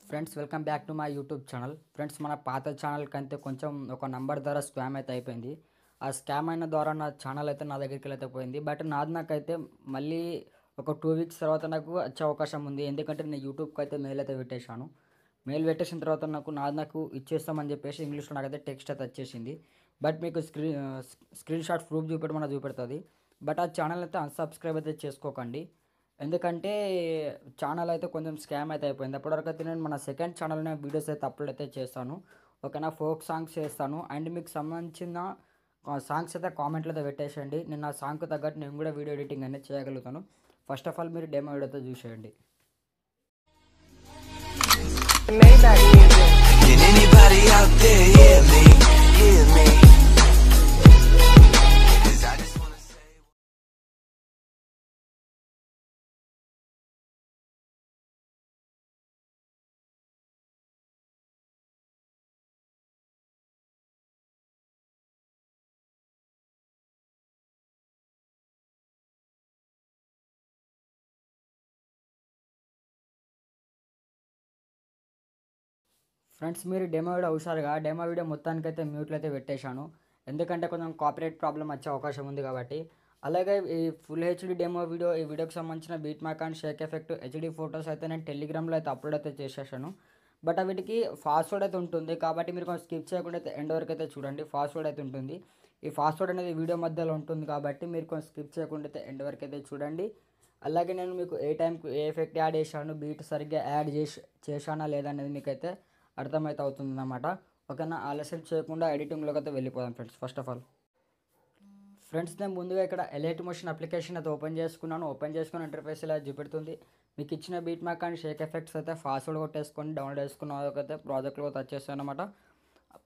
Friends welcome back to my YouTube channel. Friends మన పాత channel కంటే కొంచెం ఒక నంబర్ ద్వారా స్కామ్ అయితే అయిపోయింది. ఆ స్కామ్ అయిన ద్వారా నా ఛానల్ అయితే నా దగ్గరికి అయితే పోయింది. బట్ నాకైతే మళ్ళీ ఒక 2 వీక్స్ తర్వాత నాకు వచ్చే అవకాశం ఉంది. ఎందుకంటే నేను యూట్యూబ్కి అయితే మెయిల్ అయితే పెట్టేశాను. మెయిల్ పెట్టేసిన తర్వాత నాకు ఇచ్చేస్తామని చెప్పేసి ఇంగ్లీష్లో నాకైతే టెక్స్ట్ అయితే వచ్చేసింది. బట్ మీకు స్క్రీన్ షాట్ ప్రూఫ్ చూపెట్టమని చూపెడుతుంది. బట్ ఆ ఛానల్ అయితే అన్సబ్స్క్రైబ్ అయితే చేసుకోకండి. ఎందుకంటే ఛానల్ అయితే కొంచెం స్కామ్ అయితే అయిపోయింది. అప్పటివరకు అయితే నేను మన సెకండ్ ఛానల్ని వీడియోస్ అయితే అప్లోడ్ అయితే చేస్తాను. ఓకేనా, ఫోక్ సాంగ్స్ చేస్తాను. అండ్ మీకు సంబంధించిన సాంగ్స్ అయితే కామెంట్లో అయితే పెట్టేసేయండి. నేను ఆ సాంగ్కి తగ్గట్టు నేను కూడా వీడియో ఎడిటింగ్ అనేది చేయగలుగుతాను. ఫస్ట్ ఆఫ్ ఆల్ మీరు డెమో వీడియో అయితే చూసేయండి. Can anybody out there hear me? Hear me? Friends మీరు డెమో వీడియో హుషారుగా డెమో వీడియో మొత్తానికైతే మ్యూట్లో అయితే పెట్టేశాను. ఎందుకంటే కొంచెం కాపీరైట్ ప్రాబ్లం వచ్చే అవకాశం ఉంది కాబట్టి. అలాగే ఈ ఫుల్ హెచ్డి డెమో వీడియో, ఈ వీడియోకి సంబంధించిన beat mark and Sheikh effect HD photos అయితే నేను టెలిగ్రామ్లో అయితే అప్లోడ్ అయితే చేసేసాను. బట్ వీటికి ఫాస్ట్వర్డ్ అయితే ఉంటుంది కాబట్టి మీరు కొంచెం స్కిప్ చేయకుండా అయితే ఎండ్ వరకు అయితే చూడండి. ఫాస్ట్వర్డ్ అయితే ఉంటుంది. ఈ ఫాస్ట్వర్డ్ అనేది వీడియో మధ్యలో ఉంటుంది కాబట్టి మీరు కొంచెం స్కిప్ చేయకుండా అయితే ఎండ్ వరకు అయితే చూడండి. అలాగే నేను మీకు ఏ టైంకి ఏ ఎఫెక్ట్ యాడ్ చేశాను, బీట్ సరిగ్గా యాడ్ చేశానా లేదా అనేది మీకైతే అర్థమైతే అవుతుంది అన్నమాట. ఓకేనా, ఆలస్యం చేయకుండా ఎడిటింగ్లోకి అయితే వెళ్ళిపోదాం friends. First of all friends నేను ముందుగా ఇక్కడ ఎలైట్ మోషన్ అప్లికేషన్ అయితే ఓపెన్ చేసుకున్నాను. ఓపెన్ చేసుకున్న ఇంటర్ఫేస్ ఇలా చూపెడుతుంది. మీకు ఇచ్చిన beat mark and Sheikh effects అయితే ఫాస్ట్వర్డ్ కొట్టేసుకొని డౌన్లోడ్ చేసుకున్న అయితే ప్రాజెక్ట్లో అయితే వచ్చేస్తాయి అనమాట.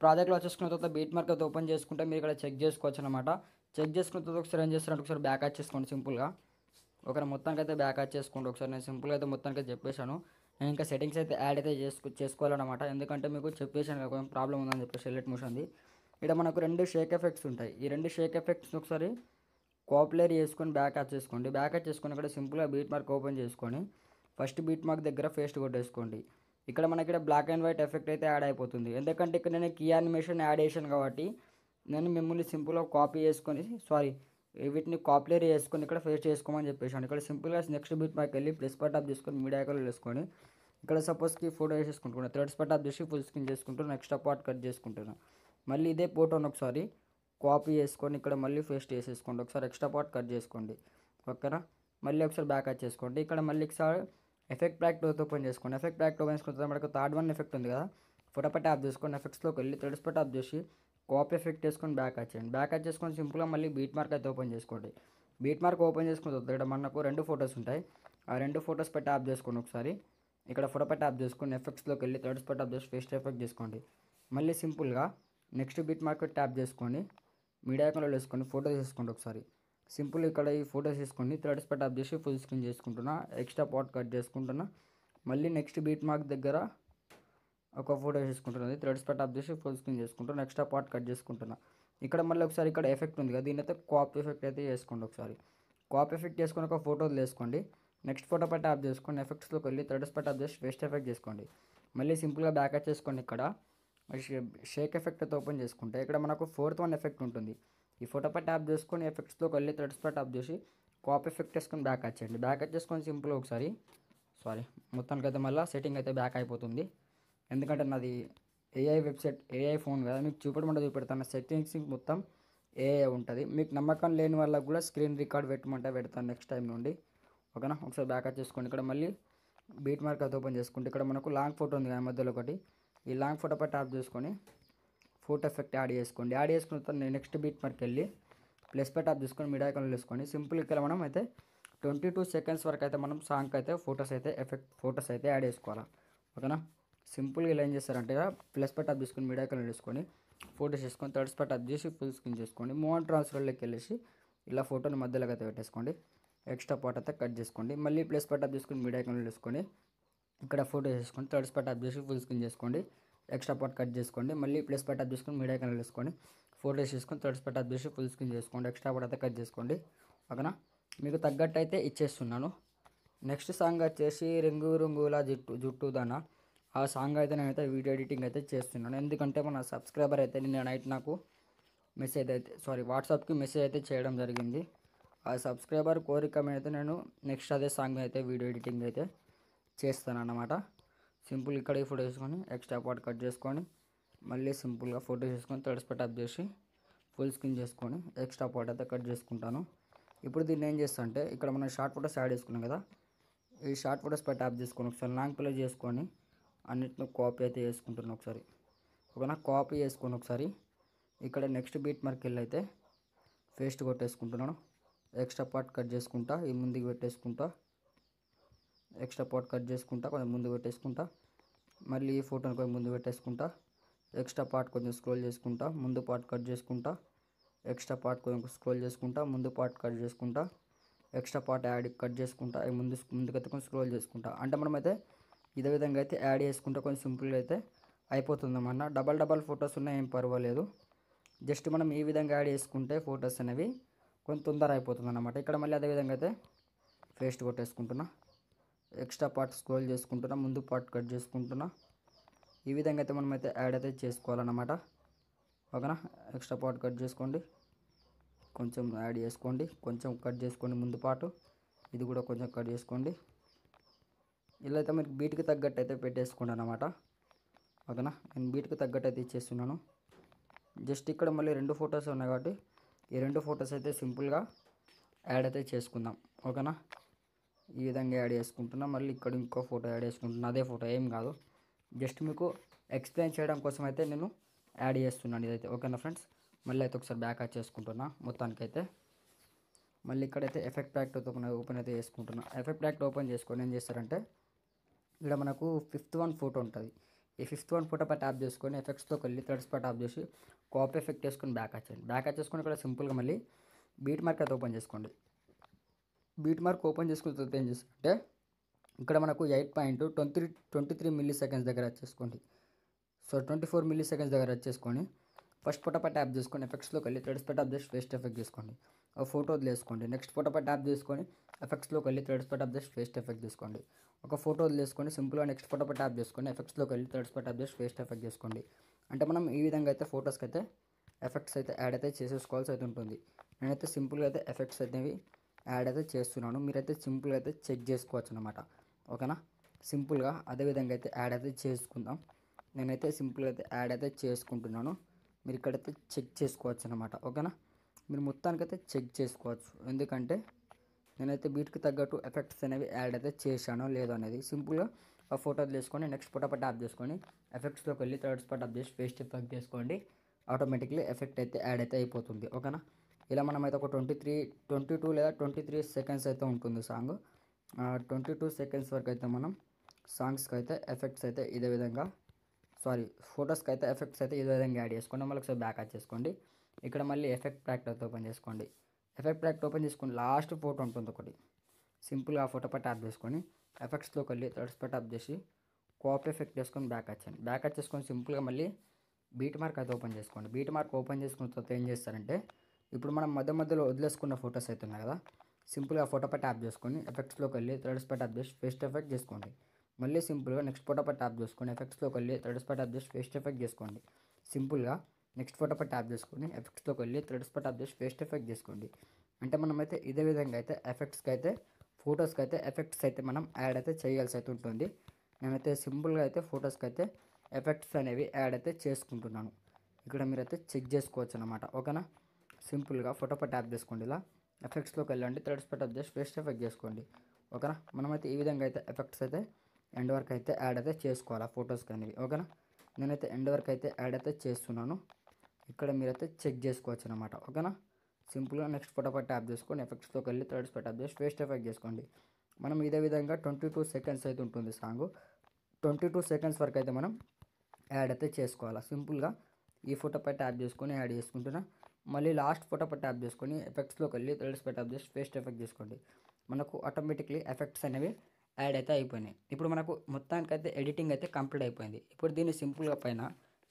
ప్రాజెక్ట్లో వచ్చేసుకున్న తర్వాత బీట్ మార్క్ అయితే ఓపెన్ చేసుకుంటే మీరు ఇక్కడ చెక్ చేసుకోవచ్చు అనమాట. చెక్ చేసుకున్న తర్వాత ఒకసారి ఏం చేస్తారంటే ఒకసారి బ్యాక్ యాడ్ చేసుకోండి సింపుల్గా. ఒకసారి మొత్తానికి అయితే బ్యాక్ యాడ్ చేసుకోండి. ఒకసారి నేను సింపుల్గా అయితే మొత్తానికి అయితే చెప్పేశాను. నేను ఇంకా సెట్టింగ్స్ అయితే యాడ్ అయితే చేసుకోవాలన్నమాట. ఎందుకంటే మీకు చెప్పేసాను కొంచెం ప్రాబ్లం ఉందని చెప్పేసి ఎలైట్ మోషన్ది. ఇక్కడ మనకు 2 షేక్ ఎఫెక్ట్స్ ఉంటాయి. ఈ 2 షేక్ ఎఫెక్ట్స్ని ఒకసారి కాపీలేర్ చేసుకొని బ్యాక్ యాడ్ చేసుకోండి. బ్యాక్ యాడ్ చేసుకొని ఇక్కడ సింపుల్గా బీట్ మార్క్ ఓపెన్ చేసుకొని ఫస్ట్ బీట్ మార్క్ దగ్గర పేస్ట్ కొట్టేసుకోండి. ఇక్కడ మనకి ఇక్కడ బ్లాక్ అండ్ వైట్ ఎఫెక్ట్ అయితే యాడ్ అయిపోతుంది. ఎందుకంటే ఇక్కడ నేను కీ యానిమేషన్ యాడ్ చేశాను కాబట్టి నేను మిమ్మల్ని సింపుల్గా కాపీ చేసుకొని వీటిని కాపీలేర్ చేసుకొని ఇక్కడ పేస్ట్ చేసుకోమని చెప్పేసాను. ఇక్కడ సింపుల్గా నెక్స్ట్ బీట్ మార్క్ వెళ్ళి ప్లస్ బటన్ టాప్ చేసుకొని మీడియా కలర్ వేసుకొని ఇక్కడ సపోజ్కి ఫోటో వేసేసుకుంటున్నాను. థ్రెడ్స్ బటన్ టాప్ చేసి ఫుల్ స్క్రీన్ చేసుకుంటూ నెక్స్ట్ పార్ట్ కట్ చేసుకుంటున్నాను. మళ్ళీ ఇదే ఫోటోని ఒకసారి కాపీ చేసుకొని ఇక్కడ మళ్ళీ పేస్ట్ చేసేసుకోండి. ఒకసారి ఎక్స్ట్రా పార్ట్ కట్ చేసుకోండి. ఓకేనా, మళ్ళీ ఒకసారి బ్యాక్ యాడ్ చేసుకోండి. ఇక్కడ మళ్ళీ ఒకసారి ఎఫెక్ట్ ప్యాక్ ఓపెన్ చేసుకోండి. ఎఫెక్ట్ ప్యాక్ ఓపెన్ చేసుకుంటే మనకు థర్డ్ వన్ ఎఫెక్ట్ ఉంది కదా, ఫోటో ట్యాప్ చేసుకొని ఎఫెక్ట్స్లోకి వెళ్ళి థ్రెడ్స్ టాప్ చేసి కాపీ ఎఫెక్ట్ చేసుకొని బ్యాక్ యాడ్ చేయండి. బ్యాక్ యాడ్ చేసుకొని సింపుల్గా మళ్ళీ బీట్ మార్క్ అయితే ఓపెన్ చేసుకోండి. బీట్ మార్క్ ఓపెన్ చేసుకున్న తర్వాత ఇక్కడ మనకు 2 ఫొటోస్ ఉంటాయి. ఆ 2 ఫొటోస్ పై ట్యాప్ చేసుకోండి. ఒకసారి ఇక్కడ ఫోటో పై ట్యాప్ చేసుకొని ఎఫెక్ట్స్లోకి వెళ్ళి థ్రెడ్స్ పై ట్యాప్ చేసి ఫేస్ట్ ఎఫెక్ట్ చేసుకోండి. మళ్ళీ సింపుల్గా నెక్స్ట్ బీట్ మార్క్ ట్యాప్ చేసుకొని మీడియా ఐకాన్లో వేసుకొని ఫోటో తీసుకోండి. ఒకసారి సింపుల్ ఇక్కడ ఈ ఫోటోస్ తీసుకొని థ్రెడ్స్ పై ట్యాప్ చేసి ఫుల్ స్క్రీన్ చేసుకుంటున్నా. ఎక్స్ట్రా పార్ట్ కట్ చేసుకుంటున్నా. మళ్ళీ నెక్స్ట్ బీట్ మార్క్ దగ్గర ఒక ఫోటో తీసుకుంటున్నది. థ్రెడ్స్ పై ట్యాప్ చేసి ఫుల్ స్క్రీన్ చేసుకుంటున్నా. ఎక్స్ట్రా పార్ట్ కట్ చేసుకుంటున్నా. ఇక్కడ మళ్ళీ ఒకసారి ఇక్కడ ఎఫెక్ట్ ఉంది కదా, దీని అయితే కాపీ ఎఫెక్ట్ అయితే చేసుకోండి. ఒకసారి కాపీ ఎఫెక్ట్ చేసుకొని ఒక ఫోటో వేసుకోండి. నెక్స్ట్ ఫోటో పై ట్యాప్ చేసుకొని ఎఫెక్ట్స్లోకి వెళ్ళి థ్రెడ్స్ పై ట్యాప్ చేసి ఫేస్ట్ ఎఫెక్ట్ చేసుకోండి. మళ్ళీ సింపుల్గా బ్యాక్ యాడ్ చేసుకోండి. ఇక్కడ షేక్ ఎఫెక్ట్ అయితే ఓపెన్ చేసుకుంటే ఇక్కడ మనకు 4th వన్ ఎఫెక్ట్ ఉంటుంది. ఈ ఫోటో పై ట్యాప్ చేసుకొని ఎఫెక్ట్స్లోకి వెళ్ళి థ్రెడ్స్ పై ట్యాప్ చేసి కాపీ ఎఫెక్ట్ చేసుకొని బ్యాక్ యాడ్ చేయండి. బ్యాక్ యాడ్ చేసుకొని సింపుల్గా ఒకసారి మొత్తానికి అయితే మళ్ళీ సెట్టింగ్ అయితే బ్యాక్ అయిపోతుంది. ఎందుకంటే నాది ఏఐ వెబ్సైట్, ఏఐ ఫోన్ కదా, మీకు చూపెట్టమంటే చూపెడతాను. సెట్టింగ్స్ మొత్తం ఏఐ ఉంటుంది. మీకు నమ్మకం లేని వాళ్ళకు కూడా స్క్రీన్ రికార్డ్ పెట్టమంటే పెడతాను నెక్స్ట్ టైం నుండి. ఓకేనా, ఒకసారి బ్యాక్ యాడ్ చేసుకోండి. ఇక్కడ మళ్ళీ బీట్ మార్క్ అయితే ఓపెన్ చేసుకుంటే ఇక్కడ మనకు లాంగ్ ఫోటో ఉంది కదా మధ్యలో ఒకటి, ఈ లాంగ్ ఫోటో పై ట్యాప్ చేసుకొని ఫోటో ఎఫెక్ట్ యాడ్ చేసుకోండి. యాడ్ చేసుకున్న తర్వాత నెక్స్ట్ బీట్ మార్క్ వెళ్ళి ప్లస్ పై ట్యాప్ చేసుకొని మీడియా ఐకాన్లో వేసుకొని సింపుల్ ఇక్కడ మనం అయితే 22 సెకండ్స్ వరకు అయితే మనం సాంగ్ అయితే ఫొటోస్ అయితే యాడ్ చేసుకోవాలి. ఓకేనా, సింపుల్గా ఇలా ఏం చేస్తారంటే ప్లస్ పై ట్యాప్ చేసుకొని మీడియా ఐకాన్లో వేసుకొని ఫోటోస్ చేసుకొని థర్డ్స్ పై ట్యాప్ చేసి ఫుల్ స్క్రీన్ చేసుకోండి. మూవ్ ఆన్ ట్రాన్స్ఫర్లోకి వెళ్ళేసి ఇలా ఫోటోని మధ్యలోకి అయితే పెట్టేసుకోండి. ఎక్స్ట్రా పార్ట్ అయితే కట్ చేసుకోండి. మళ్ళీ ప్లస్ పై ట్యాప్ చేసుకొని మీడియా ఐకాన్లో వేసుకొని ఇక్కడ ఫోటో చేసుకొని థర్డ్స్ పై ట్యాప్ చేసి ఫుల్ స్క్రీన్ చేసుకోండి. ఎక్స్ట్రా పార్ట్ కట్ చేసుకోండి. మళ్ళీ ప్లస్ పై ట్యాప్ చేసుకొని మీడియా ఐకాన్లో వేసుకొని ఫోటోస్ చేసుకొని థర్డ్స్ పై ట్యాప్ చేసి ఫుల్ స్క్రీన్ చేసుకోండి. ఎక్స్ట్రా పార్ట్ అయితే కట్ చేసుకోండి. ఓకేనా, మీకు తగ్గట్టు అయితే ఇచ్చేస్తున్నాను. నెక్స్ట్ సాంగ్ వచ్చేసి రింగు రింగుల జుట్టు దానా. ఆ సాంగ్ అయితే నేనైతే వీడియో ఎడిటింగ్ అయితే చేస్తున్నాను. ఎందుకంటే మన సబ్స్క్రైబర్ అయితే నిన్న నైట్ నాకు మెసేజ్ అయితే వాట్సాప్కి మెసేజ్ అయితే చేయడం జరిగింది. ఆ సబ్స్క్రైబర్ కోరిక మీద అయితే నేను నెక్స్ట్ అదే సాంగ్ అయితే వీడియో ఎడిటింగ్ అయితే చేస్తాను అన్నమాట. సింపుల్ ఇక్కడ ఈ ఫోటో తీసుకొని ఎక్స్ట్రా పార్ట్ కట్ చేసుకొని మళ్ళీ సింపుల్గా ఫోటో చేసుకొని థర్డ్ స్పాట్ అప్ చేసి ఫుల్ స్క్రీన్ చేసుకొని ఎక్స్ట్రా పార్ట్ అయితే కట్ చేసుకుంటాను. ఇప్పుడు దీన్ని ఏం చేస్తా అంటే ఇక్కడ మనం షార్ట్ ఫోటోస్ యాడ్ చేసుకున్నాం కదా, ఈ షార్ట్ ఫోటోస్ పై ట్యాప్ చేసుకొని ఒకసారి లాంగ్ ప్లే చేసుకొని అన్నిటిని కాపీ అయితే చేసుకుంటున్నాను. ఒకసారి ఓకేనా, కాపీ చేసుకొని ఒకసారి ఇక్కడ నెక్స్ట్ బీట్ మార్క్ వెళ్ళి అయితే పేస్ట్ కొట్టేసుకుంటున్నాను. ఎక్స్ట్రా పార్ట్ కట్ చేసుకుంటా ఈ ముందుకు పెట్టేసుకుంటా, ఎక్స్ట్రా పార్ట్ కట్ చేసుకుంటా కొంచెం ముందు పెట్టేసుకుంటా, మళ్ళీ ఈ ఫోటోని కొంచెం ముందు పెట్టేసుకుంటా, ఎక్స్ట్రా పార్ట్ కొంచెం స్క్రోల్ చేసుకుంటా, ముందు పార్ట్ కట్ చేసుకుంటా, ఎక్స్ట్రా పార్ట్ కొంచెం స్క్రోల్ చేసుకుంటా, ముందు పార్ట్ కట్ చేసుకుంటా, ఎక్స్ట్రా పార్ట్ యాడ్ కట్ చేసుకుంటా, ముందుకైతే కొంచెం స్క్రోల్ చేసుకుంటా. అంటే మనమైతే ఇదే విధంగా అయితే యాడ్ చేసుకుంటే కొంచెం సింపుల్గా అయితే అయిపోతుందన్నమాట. డబల్ ఫొటోస్ ఉన్నాయి ఏం పర్వాలేదు, జస్ట్ మనం ఈ విధంగా యాడ్ చేసుకుంటే ఫొటోస్ అనేవి కొంచెం తొందర అయిపోతుంది అన్నమాట. ఇక్కడ మళ్ళీ అదే విధంగా అయితే పేస్ట్ కొట్టేసుకుంటున్నా, ఎక్స్ట్రా పార్ట్ స్క్రోల్ చేసుకుంటున్నా, ముందు పార్ట్ కట్ చేసుకుంటున్నా. ఈ విధంగా అయితే మనమైతే యాడ్ అయితే చేసుకోవాలన్నమాట. ఓకేనా, ఎక్స్ట్రా పార్ట్ కట్ చేసుకోండి, కొంచెం యాడ్ చేసుకోండి, కొంచెం కట్ చేసుకోండి ముందు పార్ట్, ఇది కూడా కొంచెం కట్ చేసుకోండి. ఇలా అయితే మీరు బీట్కి తగ్గట్టు అయితే పెట్టేసుకోండి అన్నమాట. ఓకేనా, నేను బీట్కి తగ్గట్టు అయితే ఇచ్చేస్తున్నాను. జస్ట్ ఇక్కడ మళ్ళీ 2 ఫొటోస్ ఉన్నాయి కాబట్టి ఈ 2 ఫొటోస్ అయితే సింపుల్గా యాడ్ అయితే చేసుకుందాం. ఓకేనా, ఈ విధంగా యాడ్ చేసుకుంటున్నా, మళ్ళీ ఇక్కడ ఇంకో ఫోటో యాడ్ చేసుకుంటున్నా, అదే ఫోటో ఏం కాదు, జస్ట్ మీకు ఎక్స్ప్లెయిన్ చేయడం కోసం అయితే నేను యాడ్ చేస్తున్నాను ఇదైతే. ఓకేనా ఫ్రెండ్స్, మళ్ళీ అయితే ఒకసారి బ్యాక్ యాడ్ చేసుకుంటున్నా. మొత్తానికైతే మళ్ళీ ఇక్కడైతే ఎఫెక్ట్ ప్యాక్ట్ ఓపెన్ అయితే చేసుకుంటున్నా. ఎఫెక్ట్ ప్యాక్ట్ ఓపెన్ చేసుకొని ఏం చేస్తారంటే ఇక్కడ మనకు 5th వన్ ఫోటో ఉంటుంది. ఈ 5th వన్ ఫోటో పై ట్యాప్ చేసుకొని ఎఫెక్ట్స్లోకి వెళ్ళి థర్డ్ స్పాట్ ట్యాప్ చేసి కాపీ ఎఫెక్ట్ వేసుకొని బ్యాక్ వచ్చేయండి. బ్యాక్ వచ్చేసుకొని ఇక్కడ సింపుల్గా మళ్ళీ బీట్ మార్క్ అయితే ఓపెన్ చేసుకోండి. బీట్ మార్క్ ఓపెన్ చేసుకున్న తర్వాత ఏం చేస్తారంటే ఇక్కడ మనకు 8.23 మిల్లీ సెకండ్స్ దగ్గర వచ్చేసుకోండి. 24 మిల్లీ సెకండ్స్ దగ్గర వచ్చేసుకొని ఫస్ట్ ఫోటో పై ట్యాప్ చేసుకొని ఎఫెక్ట్స్లోకి వెళ్ళి థర్డ్ స్పాట్ ట్యాప్ చేసి ఫేస్ట్ ఎఫెక్ట్ చేసుకోండి. ఒక ఫోటో వదిలేసుకోండి. నెక్స్ట్ ఫోటో పై ట్యాప్ చేసుకొని ఎఫెక్ట్స్లోకి వెళ్ళి థర్డ్ స్పాట్ ట్యాప్ చేసి ఫేస్ట్ ఎఫెక్ట్ చేసుకోండి. ఒక ఫోటో వదిలేసుకొని సింపుల్గా నెక్స్ట్ ఫోటో పై ట్యాప్ చేసుకొని ఎఫెక్ట్స్లోకి వెళ్ళి థర్డ్ స్పాట్ ట్యాప్ చేసి ఫేస్ట్ ఎఫెక్ట్ చేసుకోండి. అంటే మనం ఈ విధంగా అయితే ఫొటోస్కి అయితే ఎఫెక్ట్స్ అయితే యాడ్ అయితే చేసేసుకోవాల్సి అయితే ఉంటుంది. నేనైతే సింపుల్గా అయితే ఎఫెక్ట్స్ అనేవి యాడ్ అయితే చేస్తున్నాను. మీరైతే సింపుల్గా అయితే చెక్ చేసుకోవచ్చు అనమాట. ఓకేనా, సింపుల్గా అదేవిధంగా అయితే యాడ్ అయితే చేసుకుందాం. నేనైతే సింపుల్గా అయితే యాడ్ అయితే చేసుకుంటున్నాను. మీరు ఇక్కడైతే చెక్ చేసుకోవచ్చు అనమాట. ఓకేనా, మీరు మొత్తానికైతే చెక్ చేసుకోవచ్చు, ఎందుకంటే నేనైతే బీట్కి తగ్గట్టు ఎఫెక్ట్స్ అనేవి యాడ్ అయితే చేశానో లేదో అనేది. సింపుల్గా ఆ ఫోటో తీసుకొని నెక్స్ట్ ఫోటో పై ట్యాప్ చేసుకొని ఎఫెక్ట్స్లోకి వెళ్ళి థర్డ్ స్పాట్ ట్యాప్ చేసి ఫేస్ట్ ఎఫెక్ట్ చేసుకోండి. ఆటోమేటిక్లీ ఎఫెక్ట్ అయితే యాడ్ అయితే అయిపోతుంది. ఓకేనా, ఇలా మనమైతే ఒక 22 లేదా 23 సెకండ్స్ అయితే ఉంటుంది సాంగ్. 22 సెకండ్స్ వరకు అయితే మనం సాంగ్స్కి అయితే ఎఫెక్ట్స్ అయితే ఇదే విధంగా ఫొటోస్కి అయితే ఎఫెక్ట్స్ అయితే ఇదే విధంగా యాడ్ చేసుకోండి. మళ్ళీ ఒకసారి బ్యాక్ యాడ్ చేసుకోండి. ఇక్కడ మళ్ళీ ఎఫెక్ట్ ప్యాక్ట్ అయితే ఓపెన్ చేసుకోండి. ఎఫెక్ట్ ప్యాక్ట్ ఓపెన్ చేసుకొని లాస్ట్ ఫోటో ఉంటుంది ఒకటి, సింపుల్గా ఆ ఫోటో పై ట్యాప్ చేసుకొని ఎఫెక్ట్స్లోకి వెళ్ళి థర్డ్ స్పాట్ ట్యాప్ చేసి కాపీ ఎఫెక్ట్ చేసుకొని బ్యాక్ వచ్చేయండి. బ్యాక్ వచ్చేసుకొని సింపుల్గా మళ్ళీ బీట్ మార్క్ అయితే ఓపెన్ చేసుకోండి. బీట్ మార్క్ ఓపెన్ చేసుకున్న తర్వాత ఏం చేస్తారంటే ఇప్పుడు మనం మధ్యలో వదిలేసుకున్న ఫొటోస్ అయితే ఉన్నాయి కదా, సింపుల్గా ఫోటో పై ట్యాప్ చేసుకొని ఎఫెక్ట్స్లోకి వెళ్ళి థర్డ్ స్పాట్ ట్యాప్ చేసి ఫేస్ట్ ఎఫెక్ట్ చేసుకోండి. మళ్ళీ సింపుల్గా నెక్స్ట్ ఫోటో పై ట్యాప్ చేసుకొని ఎఫెక్ట్స్లోకి వెళ్ళి థర్డ్ స్పాట్ ట్యాప్ చేసి ఫేస్ట్ ఎఫెక్ట్ చేసుకోండి. సింపుల్గా నెక్స్ట్ ఫోటో పై ట్యాప్ చేసుకొని ఎఫెక్ట్స్లోకి వెళ్ళి థర్డ్ స్పాట్ ట్యాప్ చేసి ఫేస్ట్ ఎఫెక్ట్ చేసుకోండి. అంటే మనమైతే ఇదే విధంగా అయితే ఎఫెక్ట్స్కి అయితే ఫొటోస్కి అయితే ఎఫెక్ట్స్ అయితే మనం యాడ్ అయితే చేయాల్సి అయితే ఉంటుంది. నేనైతే సింపుల్గా అయితే ఫొటోస్కి అయితే ఎఫెక్ట్స్ అనేవి యాడ్ అయితే చేసుకుంటున్నాను. ఇక్కడ మీరైతే చెక్ చేసుకోవచ్చు అనమాట. ఓకేనా, సింపుల్గా ఫోటో పై ట్యాప్ చేసుకోండి. ఇలా ఎఫెక్ట్స్లోకి వెళ్ళండి, థర్డ్ స్పాట్ ట్యాప్ చేసి ఫేస్ట్ ఎఫెక్ట్ చేసుకోండి. ఓకేనా, మనమైతే ఈ విధంగా అయితే ఎఫెక్ట్స్ అయితే ఎండ్ వరకు అయితే యాడ్ అయితే చేసుకోవాలి ఫొటోస్కి అనేవి. ఓకేనా, నేనైతే ఎండ్ వరకు అయితే యాడ్ అయితే చేస్తున్నాను. ఇక్కడ మీరైతే చెక్ చేసుకోవచ్చు అనమాట. ఓకేనా, సింపుల్గా నెక్స్ట్ ఫోటో పై ట్యాప్ చేసుకొని ఎఫెక్ట్స్లోకి వెళ్ళి థర్డ్ స్పాట్ ట్యాప్ చేసి ఫేస్ట్ ఎఫెక్ట్ చేసుకోండి. మనం ఇదే విధంగా 22 సెకండ్స్ అయితే ఉంటుంది సాంగ్. 22 సెకండ్స్ వరకు అయితే మనం యాడ్ అయితే చేసుకోవాలి. సింపుల్గా ఈ ఫోటో పై ట్యాప్ చేసుకొని యాడ్ చేసుకుంటున్నా. మళ్ళీ లాస్ట్ ఫోటో పై ట్యాప్ చేసుకొని ఎఫెక్ట్స్లోకి వెళ్ళి థర్డ్ స్పాట్ ట్యాప్ చేసి ఫేస్ట్ ఎఫెక్ట్ చేసుకోండి. మనకు ఆటోమేటిక్లీ ఎఫెక్ట్స్ అనేవి యాడ్ అయితే అయిపోయినాయి. ఇప్పుడు మనకు మొత్తానికైతే ఎడిటింగ్ అయితే కంప్లీట్ అయిపోయింది. ఇప్పుడు దీన్ని సింపుల్గా పైన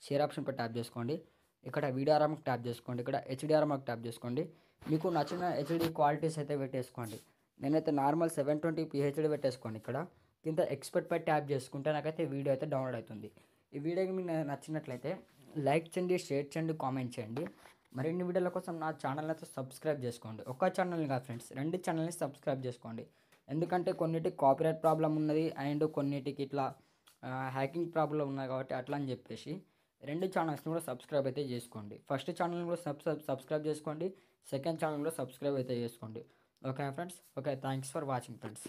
షేర్ ఆప్షన్ పై ట్యాప్ చేసుకోండి. ఇక్కడ వీడియోఆర్ఎంకి ట్యాప్ చేసుకోండి. ఇక్కడ హెచ్డిఆర్ఎంకి ట్యాప్ చేసుకోండి. మీకు నచ్చిన హెచ్డి క్వాలిటీస్ అయితే పెట్టేసుకోండి. నేనైతే నార్మల్ 720p హెచ్డి పెట్టేసుకోండి. ఇక్కడ కింద ఎక్స్పర్ట్ పై ట్యాప్ చేసుకుంటే నాకైతే వీడియో అయితే డౌన్లోడ్ అవుతుంది. ఈ వీడియోకి మీకు నచ్చినట్లయితే లైక్ చేయండి, షేర్ చేయండి, కామెంట్ చేయండి. మరిన్ని వీడియోల కోసం నా ఛానల్ అయితే సబ్స్క్రైబ్ చేసుకోండి. ఒక ఛానల్ కాదు ఫ్రెండ్స్, 2 ఛానల్ని సబ్స్క్రైబ్ చేసుకోండి. ఎందుకంటే కొన్నిటికి కాపీరైట్ ప్రాబ్లం ఉన్నది అండ్ కొన్నిటికి ఇట్లా హ్యాకింగ్ ప్రాబ్లం ఉన్నది కాబట్టి అట్లా అని చెప్పేసి 2 ఛానల్స్ని కూడా సబ్స్క్రైబ్ అయితే చేసుకోండి. ఫస్ట్ ఛానల్ని కూడా సబ్స్క్రైబ్ చేసుకోండి, సెకండ్ ఛానల్ కూడా సబ్స్క్రైబ్ అయితే చేసుకోండి. Okay friends, okay, thanks for watching friends.